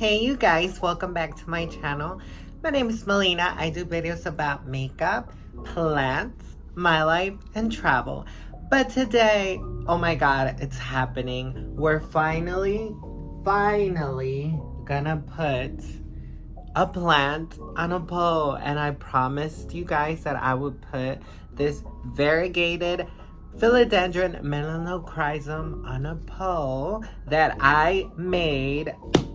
Hey you guys, welcome back to my channel. My name is Melina. I do videos about makeup, plants, my life, and travel. But today, oh my god, it's happening. We're finally gonna put a plant on a pole, and I promised you guys that I would put this variegated philodendron melanochrysum on a pole that I made,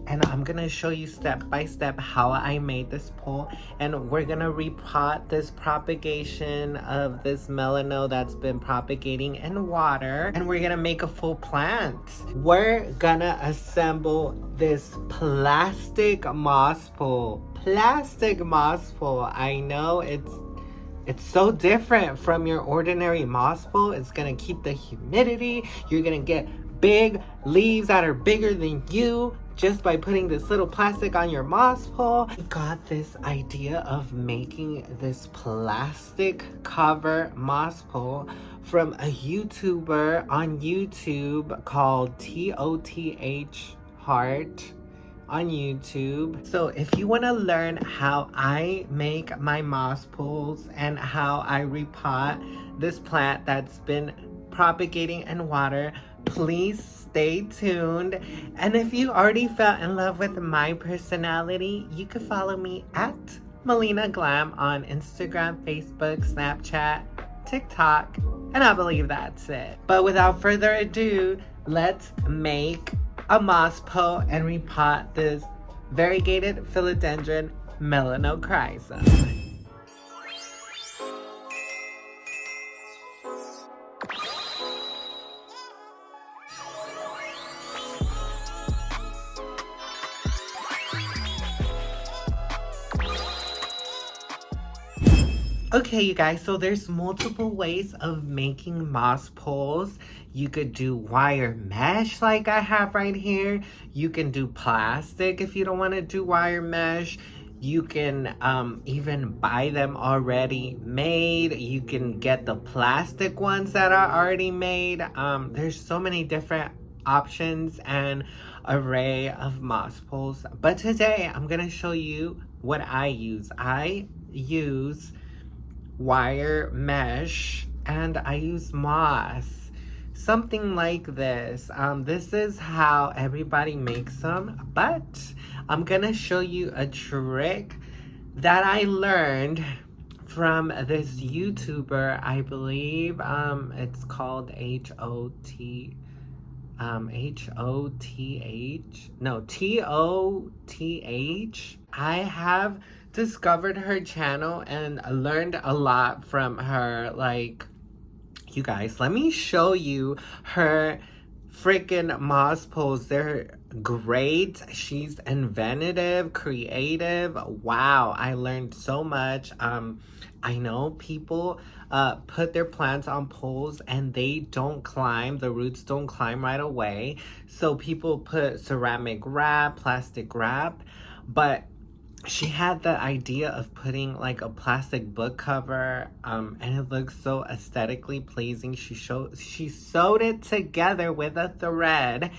and I'm gonna show you step by step how I made this pole, and we're gonna repot this propagation of this melano that's been propagating in water, and we're gonna make a full plant. We're gonna assemble this plastic moss pole. I know it's so different from your ordinary moss pole. It's gonna keep the humidity. You're gonna get big leaves that are bigger than you just by putting this little plastic on your moss pole. I got this idea of making this plastic cover moss pole from a YouTuber on YouTube called Toth Heart on YouTube. So if you want to learn how I make my moss poles and how I repot this plant that's been propagating in water, please stay tuned. And if you already fell in love with my personality, you can follow me at Melina Glam on Instagram, Facebook, Snapchat, TikTok, and I believe that's it. But without further ado, let's make a moss pole and repot this variegated philodendron melanochrysum. Okay, you guys, so there's multiple ways of making moss poles. You could do wire mesh like I have right here. You can do plastic if you don't want to do wire mesh. You can even buy them already made. You can get the plastic ones that are already made. There's so many different options and array of moss poles. But today I'm gonna show you what I use. I use wire mesh and I use moss, something like this. This is how everybody makes them, but I'm gonna show you a trick that I learned from this YouTuber. I believe it's called Toth, I have discovered her channel and learned a lot from her. Like, you guys, let me show you her freaking moss poles. They're great. She's inventive, creative. Wow, I learned so much. I know people put their plants on poles and they don't climb. The roots don't climb right away. So people put ceramic wrap, plastic wrap, but she had the idea of putting like a plastic book cover, and it looks so aesthetically pleasing. She sewed it together with a thread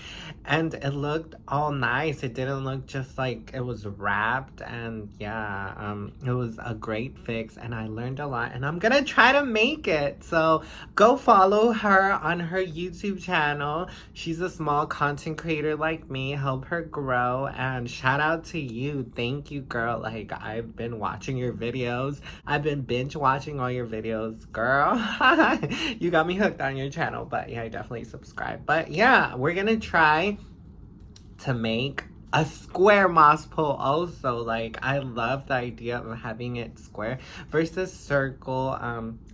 and it looked all nice. It didn't look just like it was wrapped, and yeah, it was a great fix and I learned a lot and I'm gonna try to make it. So go follow her on her YouTube channel. She's a small content creator like me. Help her grow, and shout out to you. Thank you, girl. Like, I've been watching your videos. I've been binge watching all your videos, girl. You got me hooked on your channel. But yeah, definitely subscribe. But yeah, we're gonna try to make a square moss pole also. Like, I love the idea of having it square versus circle.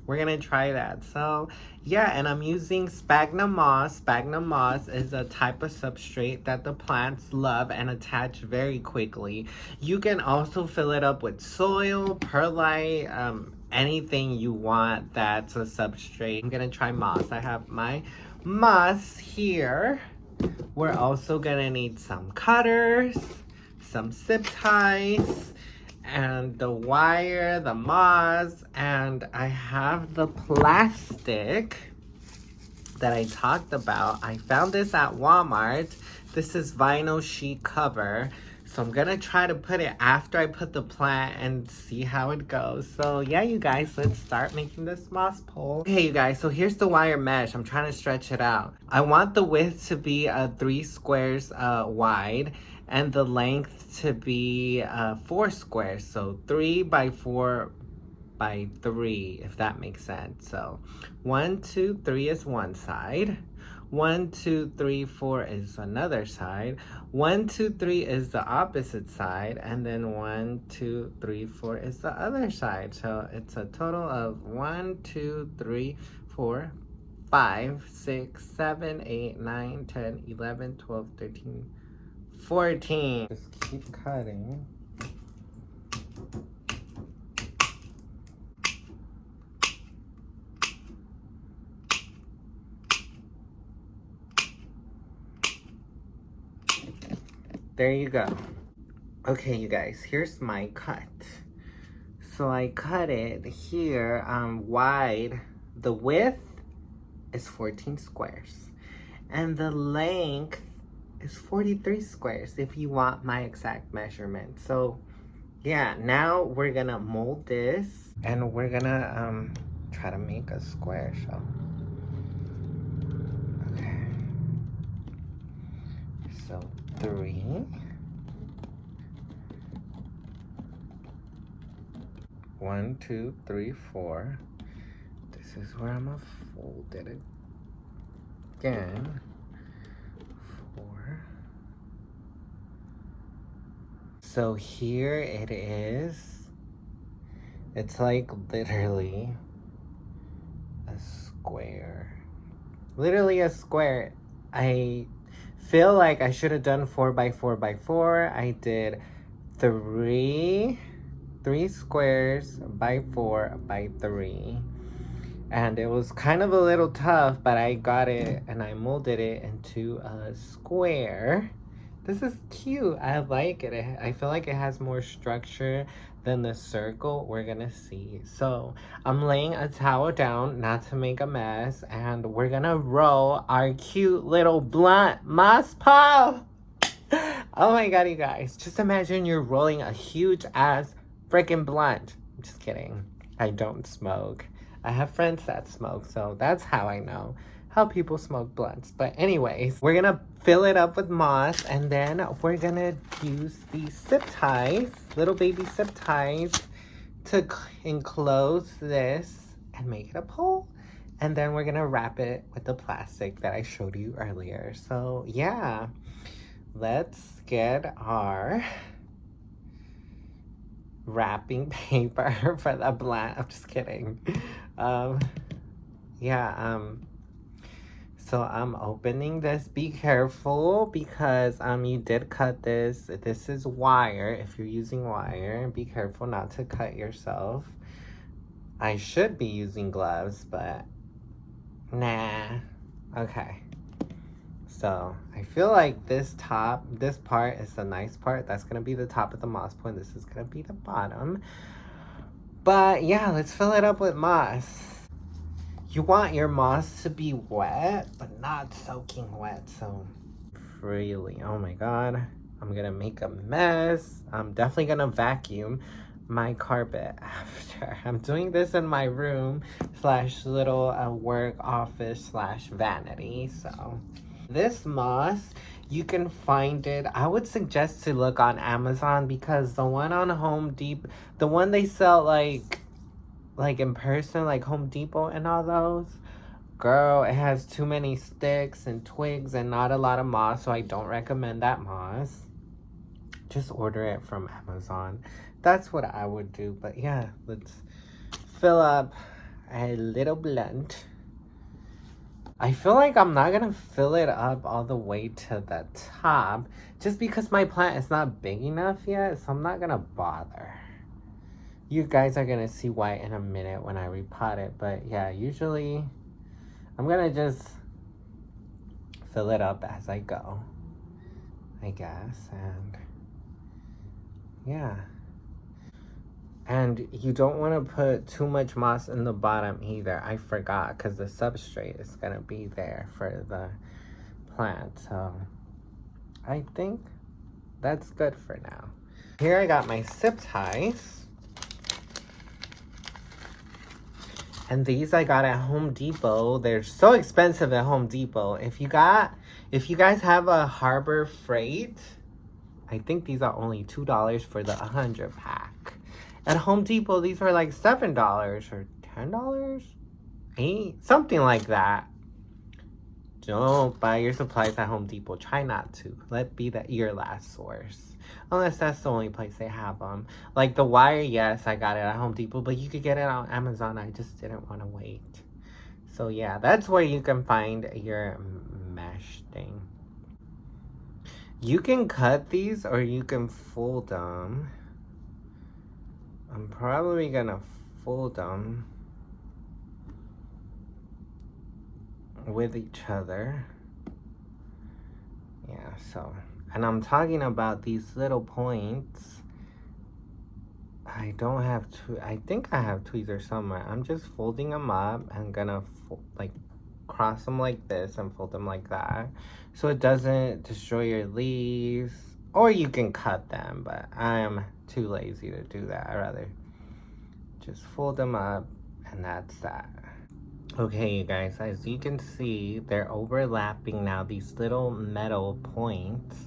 We're gonna try that. So yeah, and I'm using sphagnum moss. Sphagnum moss is a type of substrate that the plants love and attach very quickly. You can also fill it up with soil, perlite, anything you want that's a substrate. I'm gonna try moss. I have my moss here. We're also gonna need some cutters, some zip ties, and the wire, the moss, and I have the plastic that I talked about. I found this at Walmart. This is vinyl sheet cover. So I'm gonna try to put it after I put the plant and see how it goes. So yeah, you guys, let's start making this moss pole. Okay, you guys, so here's the wire mesh. I'm trying to stretch it out. I want the width to be 3 squares wide and the length to be 4 squares. So 3 by 4 by 3, if that makes sense. So 1, 2, 3 is one side. 1, 2, 3, 4 is another side. 1, 2, 3 is the opposite side. And then 1, 2, 3, 4 is the other side. So it's a total of 1, 2, 3, 4, 5, 6, 7, 8, 9, 10, 11, 12, 13, 14. Just keep cutting. There you go. Okay, you guys, here's my cut. So I cut it here wide. The width is 14 squares. And the length is 43 squares if you want my exact measurement. So yeah, now we're gonna mold this and we're gonna try to make a square. So okay. So 3. One, 2, 3, 4. This is where I'm gonna fold it again. 4. So here it is. It's like literally a square. Literally a square. I feel like I should have done 4 by 4 by 4. I did 3 squares by 4 by 3. And it was kind of a little tough, but I got it and I molded it into a square. This is cute. I like it. I feel like it has more structure than the circle. We're gonna see. So I'm laying a towel down not to make a mess, and we're gonna roll our cute little blunt moss pole. Oh my god, you guys. Just imagine you're rolling a huge ass freaking blunt. I'm just kidding. I don't smoke. I have friends that smoke, so that's how I know how people smoke blunts. But anyways, we're gonna fill it up with moss, and then we're gonna use these zip ties, little baby zip ties, to enclose this and make it a pole. And then we're gonna wrap it with the plastic that I showed you earlier. So yeah, let's get our wrapping paper for the blunt. I'm just kidding. So I'm opening this. Be careful because you did cut this. This is wire. If you're using wire, be careful not to cut yourself. I should be using gloves, but nah. Okay. So I feel like this part is the nice part. That's gonna be the top of the moss pole, and this is gonna be the bottom. But yeah, let's fill it up with moss. You want your moss to be wet, but not soaking wet, so freely. Oh my god, I'm gonna make a mess. I'm definitely gonna vacuum my carpet after. I'm doing this in my room / little work office / vanity. So this moss, you can find it. I would suggest to look on Amazon because the one on Home Depot, the one they sell like in person, like Home Depot and all those, girl, it has too many sticks and twigs and not a lot of moss, so I don't recommend that moss. Just order it from Amazon. That's what I would do. But yeah, let's fill up a little blunt. I feel like I'm not gonna fill it up all the way to the top just because my plant is not big enough yet, so I'm not gonna bother. You guys are gonna see why in a minute when I repot it, but yeah, usually I'm gonna just fill it up as I go, I guess. And yeah, and you don't want to put too much moss in the bottom either. I forgot, because the substrate is gonna be there for the plant. So I think that's good for now. Here I got my zip ties. And these I got at Home Depot. They're so expensive at Home Depot. If you guys have a Harbor Freight, I think these are only $2 for the 100 pack. At Home Depot, these are like $7 or $10, $8, something like that. Don't buy your supplies at Home Depot. Try not to. Let be your last source. Unless that's the only place they have them. Like the wire, yes, I got it at Home Depot, but you could get it on Amazon. I just didn't want to wait. So yeah, that's where you can find your mesh thing. You can cut these or you can fold them. I'm probably gonna fold them with each other. Yeah, so, and I'm talking about these little points. I don't have I think I have tweezers somewhere. I'm just folding them up and gonna like cross them like this and fold them like that, so it doesn't destroy your leaves. Or you can cut them, but I'm too lazy to do that. I'd rather just fold them up, and that's that. Okay, you guys, as you can see, they're overlapping now, these little metal points.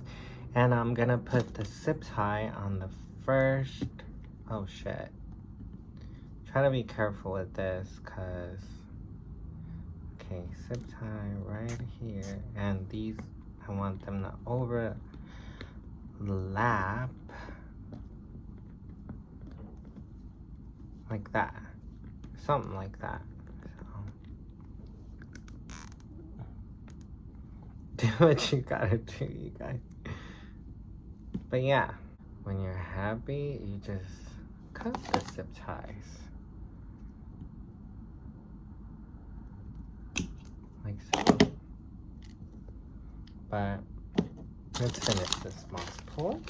And I'm gonna put the zip tie on the first. Oh shit. Try to be careful with this, cause okay, zip tie right here, and these I want them to overlap like that, something like that. Do what you gotta do, you guys. But yeah, when you're happy, you just cut the zip ties. Like so. But let's finish this moss pull.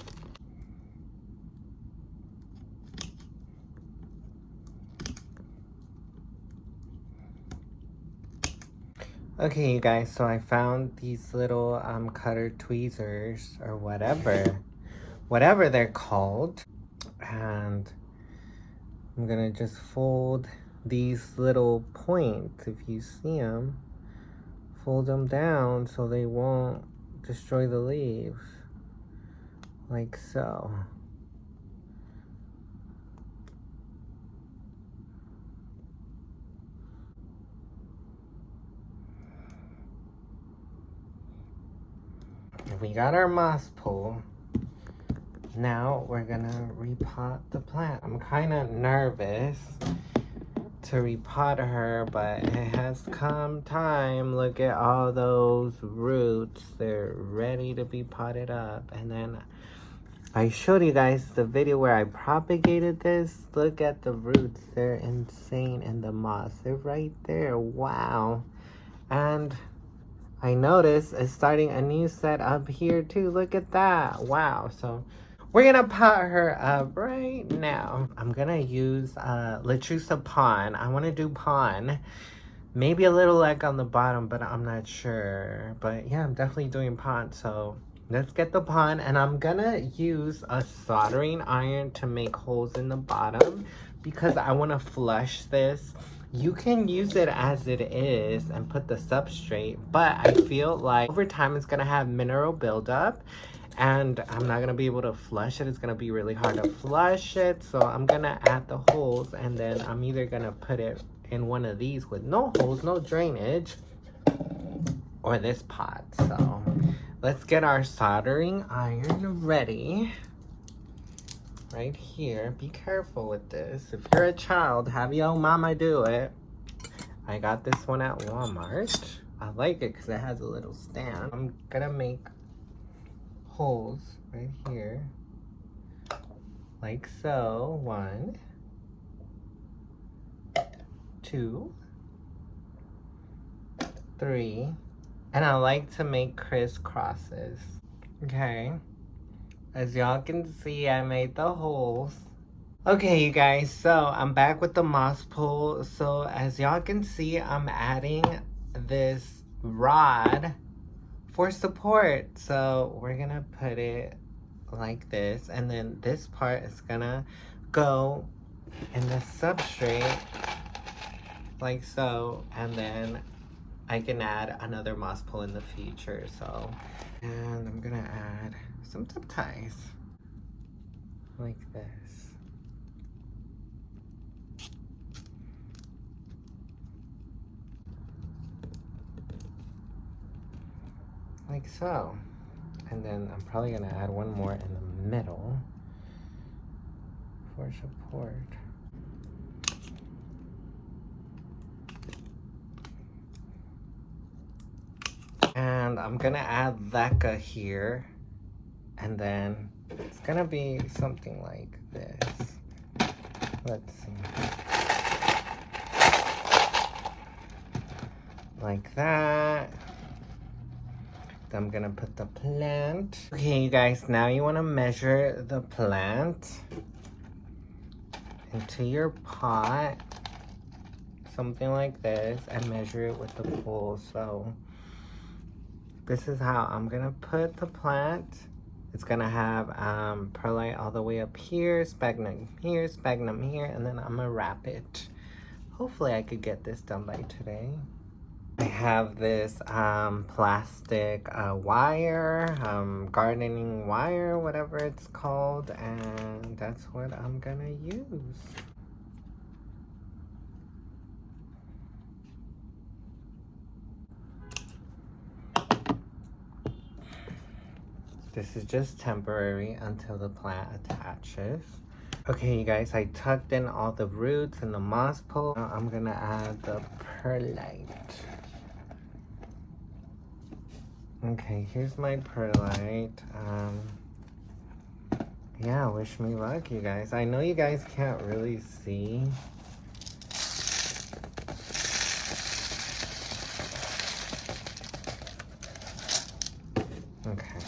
Okay, you guys, so I found these little cutter tweezers or whatever they're called, and I'm gonna just fold these little points, if you see them, fold them down so they won't destroy the leaves, like so. We got our moss pull. Now we're gonna repot the plant. I'm kind of nervous to repot her, but it has come time. Look at all those roots. They're ready to be potted up. And then I showed you guys the video where I propagated this. Look at the roots. They're insane in the moss. They're right there. Wow. And I noticed it's starting a new set up here too. Look at that. Wow. So we're gonna pot her up right now. I'm gonna use Letrusa Pawn. I wanna do Pawn. Maybe a little egg on the bottom, but I'm not sure. But yeah, I'm definitely doing Pawn. So let's get the Pawn. And I'm gonna use a soldering iron to make holes in the bottom because I wanna flush this. You can use it as it is and put the substrate, but I feel like over time it's gonna have mineral buildup and I'm not gonna be able to flush it. It's gonna be really hard to flush it. So I'm gonna add the holes, and then I'm either gonna put it in one of these with no holes, no drainage, or this pot. So let's get our soldering iron ready. Right here. Be careful with this. If you're a child, have your mama do it. I got this one at Walmart. I like it because it has a little stand. I'm gonna make holes right here. Like so. 1, 2, 3. And I like to make crisscrosses. Okay. As y'all can see, I made the holes. Okay, you guys, so I'm back with the moss pull. So as y'all can see, I'm adding this rod for support. So we're gonna put it like this, and then this part is gonna go in the substrate like so, and then I can add another moss pole in the future. So, and I'm gonna add some zip ties like this. Like so. And then I'm probably gonna add one more in the middle for support. And I'm gonna add Leka here, and then it's gonna be something like this. Let's see. Like that. Then I'm gonna put the plant. Okay, you guys, now you wanna measure the plant into your pot, something like this, and measure it with the pole. So this is how I'm gonna put the plant. It's gonna have perlite all the way up here, sphagnum here, and then I'm gonna wrap it. Hopefully I could get this done by today. I have this plastic wire, gardening wire, whatever it's called, and that's what I'm gonna use. This is just temporary until the plant attaches. Okay, you guys, I tucked in all the roots and the moss pole. Now I'm gonna add the perlite. Okay, here's my perlite. Yeah, wish me luck, you guys. I know you guys can't really see. Okay.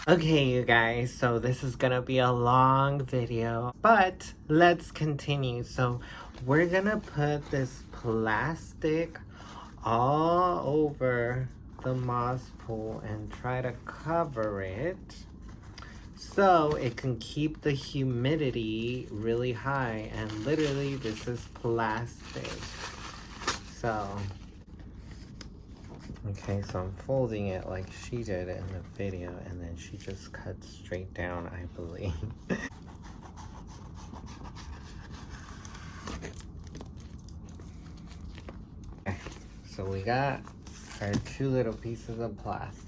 Okay, you guys, so this is gonna be a long video, but let's continue. So we're gonna put this plastic all over the moss pole and try to cover it so it can keep the humidity really high. And literally, this is plastic. So okay, so I'm folding it like she did in the video, and then she just cut straight down, I believe. Okay, so we got our 2 little pieces of plastic.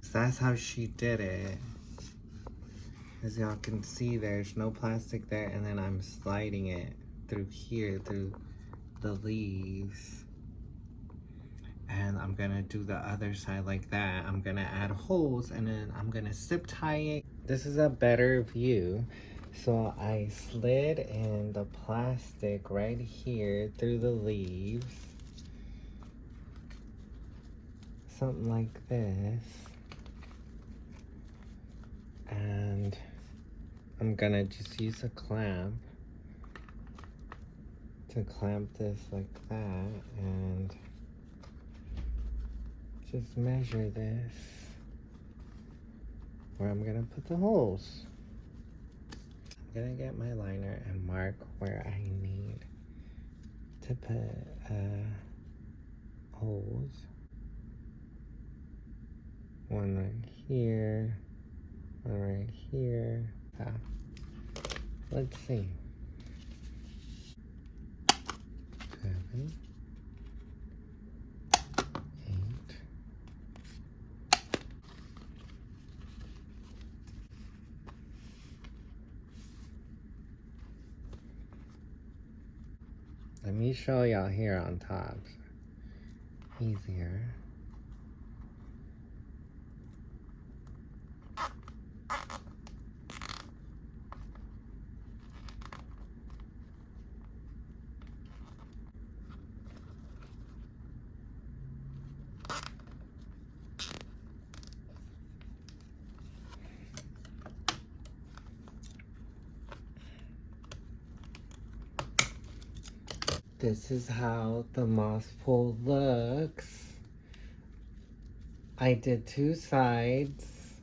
So that's how she did it. As y'all can see, there's no plastic there, and then I'm sliding it through here, through the leaves. And I'm gonna do the other side like that. I'm gonna add holes, and then I'm gonna zip tie it. This is a better view. So I slid in the plastic right here through the leaves. Something like this. And I'm gonna just use a clamp to clamp this like that, and just measure this where I'm gonna put the holes. I'm gonna get my liner and mark where I need to put holes. One right here, one right here. Let's see. 7, 8. Let me show y'all here on top. Easier. This is how the moss pole looks. I did 2 sides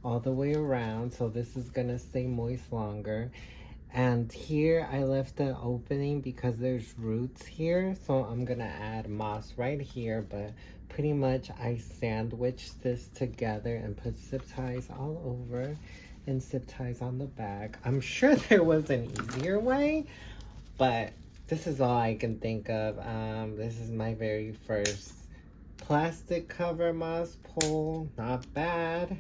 all the way around, so this is gonna stay moist longer. And here I left an opening because there's roots here, so I'm gonna add moss right here, but pretty much I sandwiched this together and put zip ties all over and zip ties on the back. I'm sure there was an easier way, but this is all I can think of. This is my very first plastic cover moss pole. Not bad.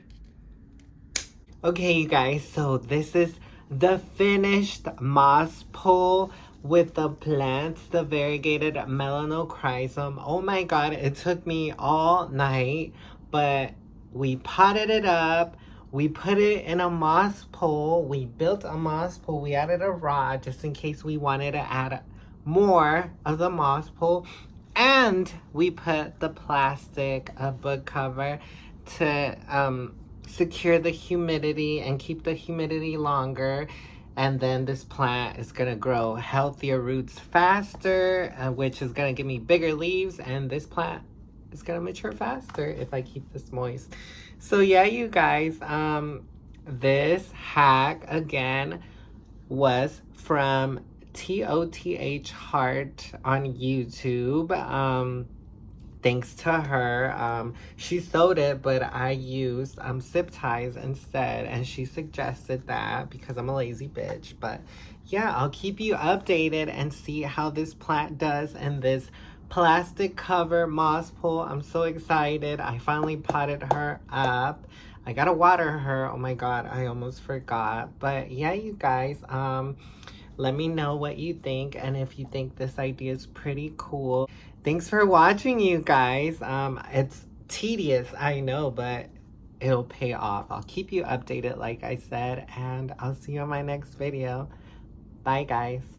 Okay, you guys, so this is the finished moss pole with the plants, the variegated melanochrysum. Oh my god, it took me all night, but we potted it up. We put it in a moss pole. We built a moss pole. We added a rod just in case we wanted to add more of the moss pole. And we put the plastic book cover to secure the humidity and keep the humidity longer. And then this plant is gonna grow healthier roots faster, which is gonna give me bigger leaves. And this plant is gonna mature faster if I keep this moist. So yeah, you guys, this hack again was from Toth Heart on YouTube. Thanks to her. She sewed it, but I used zip ties instead, and she suggested that because I'm a lazy bitch. But yeah, I'll keep you updated and see how this plant does in this plastic cover moss pole. I'm so excited. I finally potted her up. I gotta water her. Oh my god, I almost forgot. But yeah, you guys, let me know what you think and if you think this idea is pretty cool. Thanks for watching, you guys. It's tedious, I know, but it'll pay off. I'll keep you updated, like I said, and I'll see you on my next video. Bye, guys.